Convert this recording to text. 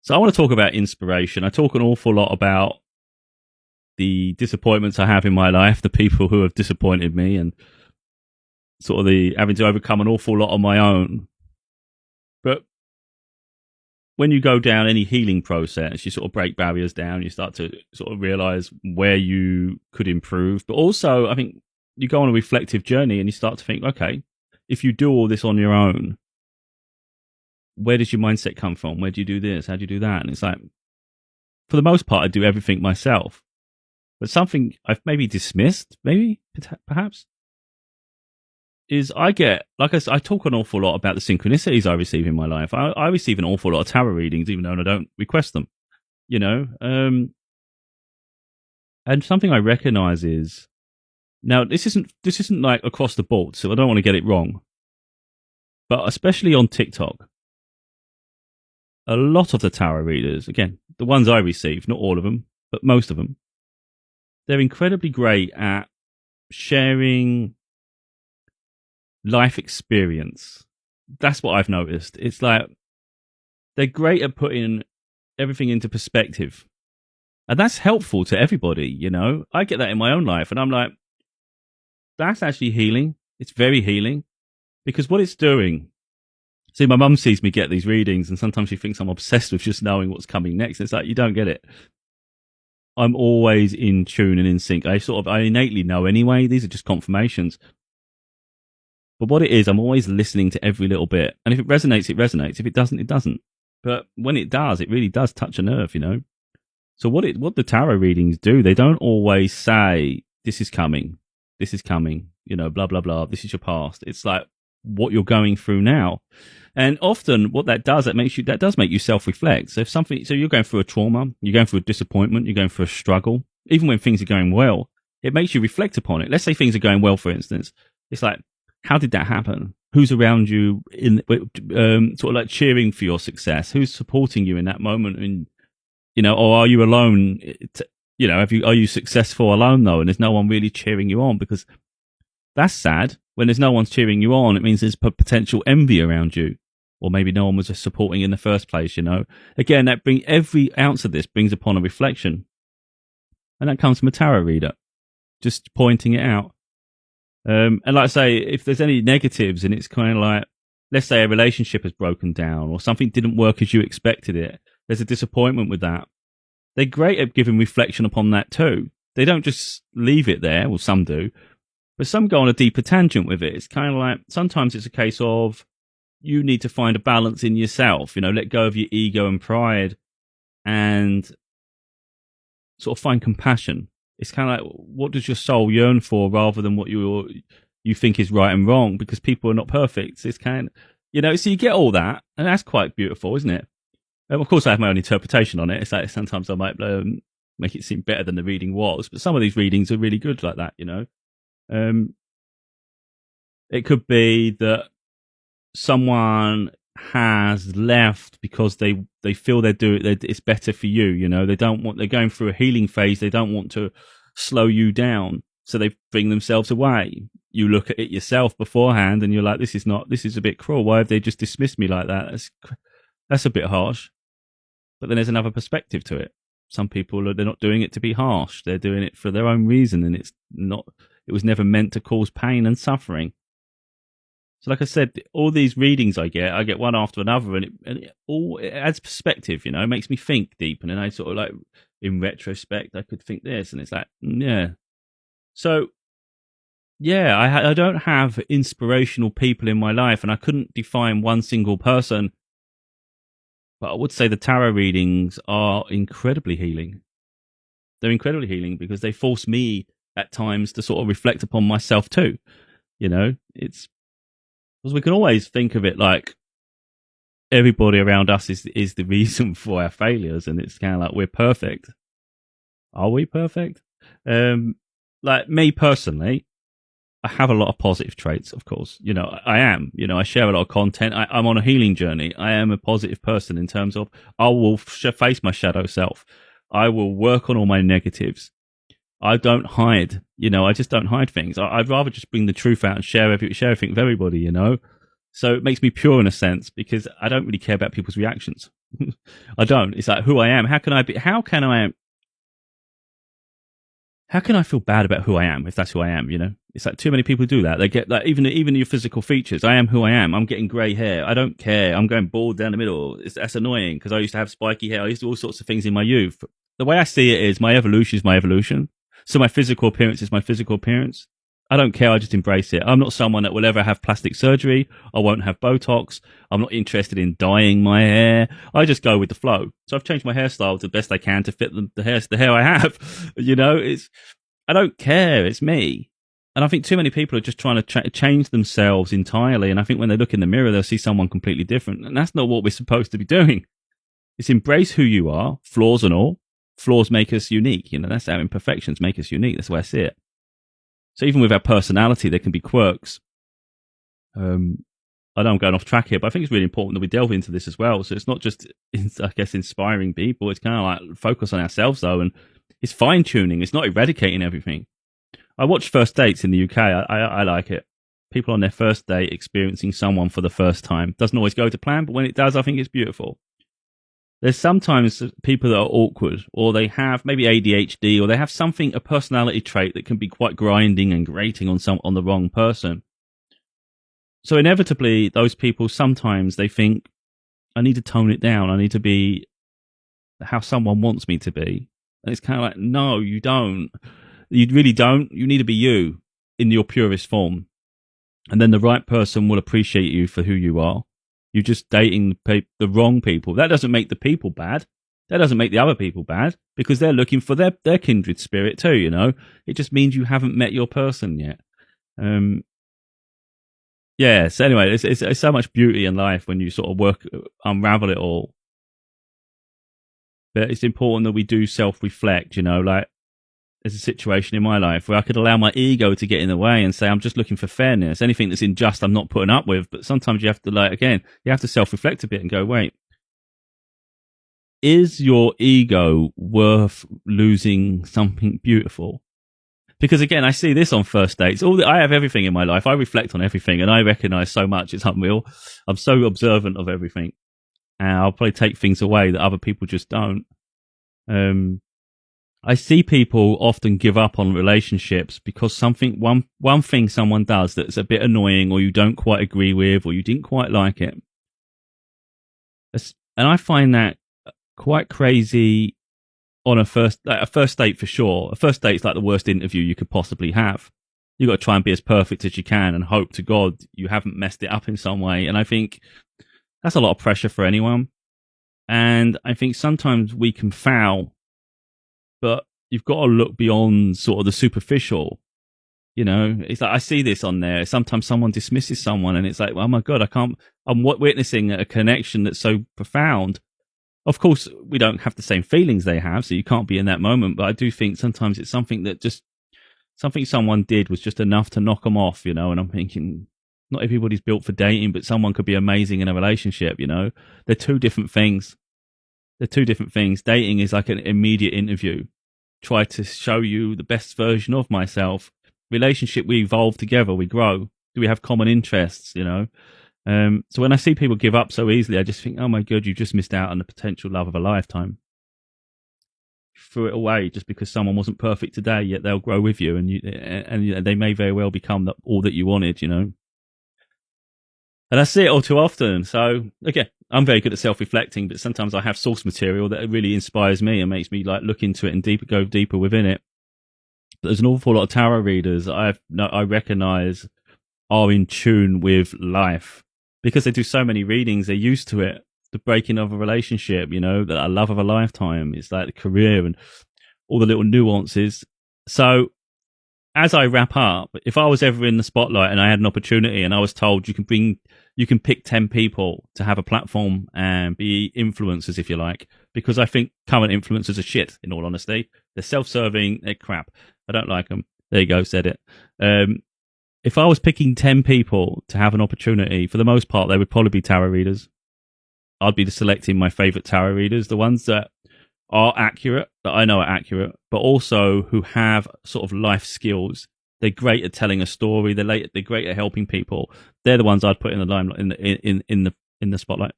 So I want to talk about inspiration. I talk an awful lot about the disappointments I have in my life, the people who have disappointed me, and sort of the having to overcome an awful lot on my own. But when you go down any healing process, you sort of break barriers down, you start to sort of realize where you could improve. But also, I think you go on a reflective journey and you start to think, okay, if you do all this on your own, where does your mindset come from? Where do you do this? How do you do that? And it's like, for the most part, I do everything myself. But something I've maybe dismissed, maybe, perhaps, is I get, like I talk an awful lot about the synchronicities I receive in my life. I receive an awful lot of tarot readings, even though I don't request them, you know? And something I recognize is, now this isn't like across the board, so I don't want to get it wrong. But especially on TikTok, a lot of the tarot readers, again, the ones I receive, not all of them, but most of them, they're incredibly great at sharing life experience. That's what I've noticed. It's like they're great at putting everything into perspective. And that's helpful to everybody, you know? I get that in my own life. And I'm like, that's actually healing. It's very healing. Because what it's doing, see, my mum sees me get these readings and sometimes she thinks I'm obsessed with just knowing what's coming next. It's like, you don't get it. I'm always in tune and in sync. I innately know anyway. These are just confirmations. But what it is, I'm always listening to every little bit. And if it resonates, it resonates. If it doesn't, it doesn't. But when it does, it really does touch a nerve, you know? So what the tarot readings do, they don't always say, this is coming, you know, blah, blah, blah. This is your past. It's like what you're going through now. And often what that does, that does make you self-reflect. So so you're going through a trauma, you're going through a disappointment, you're going through a struggle, even when things are going well, it makes you reflect upon it. Let's say things are going well, for instance. It's like, how did that happen? Who's around you sort of like cheering for your success? Who's supporting you in that moment? And, you know, or are you alone? You know, are you successful alone though? And there's no one really cheering you on, because that's sad. When there's no one's cheering you on, it means there's potential envy around you. Or maybe no one was just supporting in the first place, you know. Again, every ounce of this brings upon a reflection. And that comes from a tarot reader, just pointing it out. And like I say, if there's any negatives, and it's kind of like, let's say a relationship has broken down or something didn't work as you expected it, there's a disappointment with that. They're great at giving reflection upon that too. They don't just leave it there, well, some do, but some go on a deeper tangent with it. It's kind of like, sometimes it's a case of, you need to find a balance in yourself, you know, let go of your ego and pride and sort of find compassion. It's kind of like, what does your soul yearn for rather than what you think is right and wrong, because people are not perfect. It's kind of, you know, so you get all that, and that's quite beautiful, isn't it? Of course, I have my own interpretation on it. It's like sometimes I might make it seem better than the reading was, but some of these readings are really good like that, you know? It could be that someone has left because they feel it's better for you, you know. They're going through a healing phase. They don't want to slow you down, so they bring themselves away. You look at it yourself beforehand and you're like, this is a bit cruel. Why have they just dismissed me like that? That's a bit harsh. But then there's another perspective to it. Some people, they're not doing it to be harsh. They're doing it for their own reason, and it was never meant to cause pain and suffering. So like I said, all these readings I get one after another, and it adds perspective, you know. It makes me think deep, and then I sort of like, in retrospect, I could think this, and it's like, yeah. So, yeah, I don't have inspirational people in my life, and I couldn't define one single person, but I would say the tarot readings are incredibly healing. They're incredibly healing because they force me at times to sort of reflect upon myself too, you know. It's because we can always think of it like everybody around us is the reason for our failures, and it's kind of like we're perfect. Are we perfect? Like me personally, I have a lot of positive traits, of course. You know, I am. You know, I share a lot of content. I'm on a healing journey. I am a positive person in terms of I will face my shadow self. I will work on all my negatives. I don't hide, you know, I just don't hide things. I'd rather just bring the truth out and share everything with everybody, you know. So it makes me pure in a sense, because I don't really care about people's reactions. I don't. It's like who I am. How can I be? How can I feel bad about who I am if that's who I am? You know, it's like too many people do that. They get like even your physical features. I am who I am. I'm getting grey hair. I don't care. I'm going bald down the middle. That's annoying because I used to have spiky hair. I used to do all sorts of things in my youth. The way I see it is my evolution is my evolution. So my physical appearance is my physical appearance. I don't care. I just embrace it. I'm not someone that will ever have plastic surgery. I won't have Botox. I'm not interested in dyeing my hair. I just go with the flow. So I've changed my hairstyle to the best I can to fit the hair I have. You know, I don't care. It's me. And I think too many people are just trying to change themselves entirely. And I think when they look in the mirror, they'll see someone completely different. And that's not what we're supposed to be doing. It's embrace who you are, flaws and all. Flaws make us unique. You know, that's how imperfections make us unique. That's the way I see it. So even with our personality, there can be quirks. I know I'm going off track here, but I think it's really important that we delve into this as well. So it's not just, I guess, inspiring people. It's kind of like focus on ourselves, though, and it's fine tuning. It's not eradicating everything. I watch First Dates in the UK. I like it. People on their first date experiencing someone for the first time. Doesn't always go to plan, but when it does, I think it's beautiful. There's sometimes people that are awkward, or they have maybe ADHD, or they have something, a personality trait that can be quite grinding and grating on the wrong person. So inevitably, those people sometimes they think, I need to tone it down. I need to be how someone wants me to be. And it's kind of like, no, you don't. You really don't. You need to be you in your purest form. And then the right person will appreciate you for who you are. You're just dating the wrong people. That doesn't make the people bad. That doesn't make the other people bad because they're looking for their kindred spirit too, you know. It just means you haven't met your person yet. Yeah, so anyway, it's so much beauty in life when you sort of unravel it all. But it's important that we do self-reflect, you know, like there's a situation in my life where I could allow my ego to get in the way and say, I'm just looking for fairness. Anything that's unjust, I'm not putting up with. But sometimes you have to you have to self-reflect a bit and go, wait, is your ego worth losing something beautiful? Because again, I see this on first dates. I have everything in my life. I reflect on everything and I recognize so much. It's unreal. I'm so observant of everything. And I'll probably take things away that other people just don't. I see people often give up on relationships because one thing someone does that's a bit annoying or you don't quite agree with or you didn't quite like it. And I find that quite crazy on a first date for sure. A first date's like the worst interview you could possibly have. You've got to try and be as perfect as you can and hope to God you haven't messed it up in some way. And I think that's a lot of pressure for anyone. And I think sometimes we can foul, but you've got to look beyond sort of the superficial. You know, it's like I see this on there. Sometimes someone dismisses someone and it's like, oh my God, I'm witnessing a connection that's so profound. Of course, we don't have the same feelings they have, so you can't be in that moment. But I do think sometimes it's something someone did was just enough to knock them off, you know. And I'm thinking, not everybody's built for dating, but someone could be amazing in a relationship, you know. They're two different things. Dating is like an immediate interview. Try to show you the best version of myself. Relationship, we evolve together, we grow. Do we have common interests, you know? So when I see people give up so easily, I just think, oh my God, you just missed out on the potential love of a lifetime. Threw it away just because someone wasn't perfect today, yet they'll grow with you and they may very well become all that you wanted, you know? And I see it all too often. So, again, I'm very good at self-reflecting, but sometimes I have source material that really inspires me and makes me like look into it and go deeper within it. But there's an awful lot of tarot readers I recognize are in tune with life because they do so many readings. They're used to it. The breaking of a relationship, you know, the love of a lifetime. It's like the career and all the little nuances. So as I wrap up, if I was ever in the spotlight and I had an opportunity and I was told you can pick 10 people to have a platform and be influencers, if you like, because I think current influencers are shit, in all honesty. They're self-serving, they're crap. I don't like them. There you go, said it. If I was picking 10 people to have an opportunity, for the most part, they would probably be tarot readers. I'd be selecting my favorite tarot readers, the ones that are accurate, that I know are accurate, but also who have sort of life skills. They're great at telling a story. They're great at helping people. They're the ones I'd put in the limelight, in the spotlight.